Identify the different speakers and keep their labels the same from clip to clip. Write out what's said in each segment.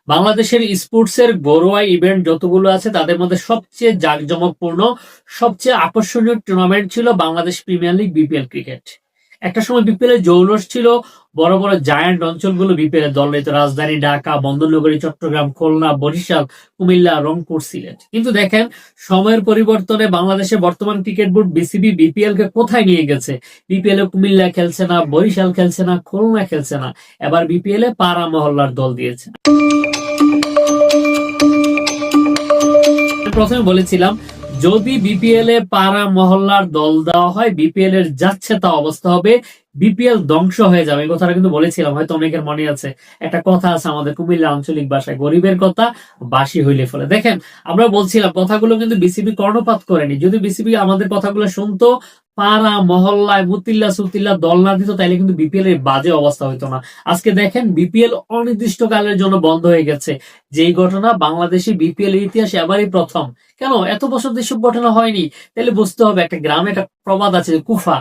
Speaker 1: বাংলাদেশের স্পোর্টস এর ঘরোয়া ইভেন্ট যতগুলো আছে তাদের মধ্যে সবচেয়ে জাঁকজমকপূর্ণ, সবচেয়ে আকর্ষণীয় টুর্নামেন্ট ছিল Bangladesh premier league BPL cricket. একটা সময় বিপিএল এর জৌলস ছিল, বড় বড় জায়ান্ট অঞ্চলগুলো বিপিএল এর দল রয়েছে, রাজধানী ঢাকা, বন্দরনগরী চট্টগ্রাম, খুলনা, বরিশাল, কুমিল্লা, রংপুর, সিলেট। কিন্তু দেখেন সময়ের পরিবর্তনে বাংলাদেশের বর্তমান ক্রিকেট বোর্ড বিসিবি বিপিএল কে কোথায় নিয়ে গেছে। বিপিএল এ কুমিল্লা খেলছে না, বরিশাল খেলছে না, খুলনা খেলছে না, এবার বিপিএল এ পাড়া মহল্লার দল দিয়েছে। প্রথমে বলেছিলাম যদি বিপিএল এ পাড়া মহল্লার দল দেওয়া হয় বিপিএল এর যাচ্ছে তা অবস্থা হবে, বিপিএল ধ্বংস হয়ে যাবে। এই কথাটা কিন্তু বলেছিলাম, হয়তো অনেকের মনে আছে। একটা কথা আছে আমাদের কুমিল্লা আঞ্চলিক ভাষায়, গরিবের কথা বাসি হইলে ফলে। দেখেন আমরা বলছিলাম কথাগুলো কিন্তু বিসিবি কর্ণপাত করেনি। যদি বিসিবি আমাদের কথাগুলো শুনতো, পাড়া মহল্লায় মুতিল্লা সুতিল্লা দল না দিত, তাইলে কিন্তু বিপিএল এর বাজে অবস্থা হইতো না। আজকে দেখেন বিপিএল অনির্দিষ্টকালের জন্য বন্ধ হয়ে গেছে, যেই ঘটনা বাংলাদেশি বিপিএল এর ইতিহাসে এবারই প্রথম। কেন এত বছর এসব ঘটনা হয়নি? তাহলে বুঝতে হবে একটা গ্রামে একটা প্রবাদ আছে, কুফা।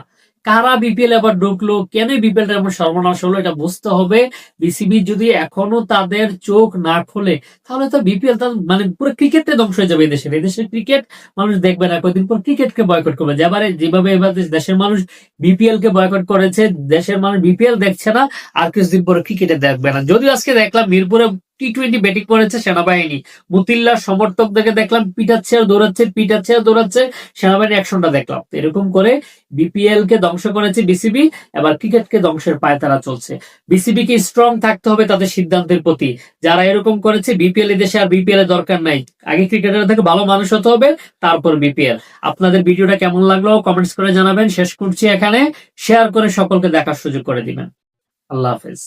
Speaker 1: কারা বিপিএল এবার ঢুকলো, কেন বিপিএল এমন সর্বনাশ হলো, এটা বুঝতে হবে। বিসিবি যদি এখনো তাদের চোখ না খোলে, তাহলে তো বিপিএল মানে পুরো ক্রিকেটটা ধ্বংস হয়ে যাবে। এদেশের ক্রিকেট মানুষ দেখবে না, কয়েকদিন পর ক্রিকেটকে বয়কট করবে। যেভাবে এবার দেশের মানুষ বিপিএল কে বয়কট করেছে, দেশের মানুষ বিপিএল দেখছে না, আর কিছুদিন পরে ক্রিকেটে দেখবে না। যদিও আজকে দেখলাম মিরপুরে টি-20 ব্যাটিং করেছে সেনাবাহিনী, মুতিল্লার সমর্থকদেরকে দেখলাম পিটাচ্ছে আর দৌড়াচ্ছে, সেনাবাহিনী অ্যাকশনটা দেখলাম। এরকম করে বিপিএল কে ধ্বংস করেছে বিসিবি, এবার ক্রিকেটকে ধ্বংসের পায়তারা চলছে। বিসিবি কে স্ট্রং থাকতে হবে তাদের সিদ্ধান্তের প্রতি। যারা এরকম করেছে বিপিএল এ দেশে আর বিপিএল এর দরকার নাই, আগে ক্রিকেটার থেকে ভালো মানুষ হতে হবে, তারপর বিপিএল। আপনাদের ভিডিওটা কেমন লাগলো কমেন্টস করে জানাবেন। শেষ করছি এখানে, শেয়ার করে সকলকে দেখার সুযোগ করে দিবেন। আল্লাহ হাফেজ।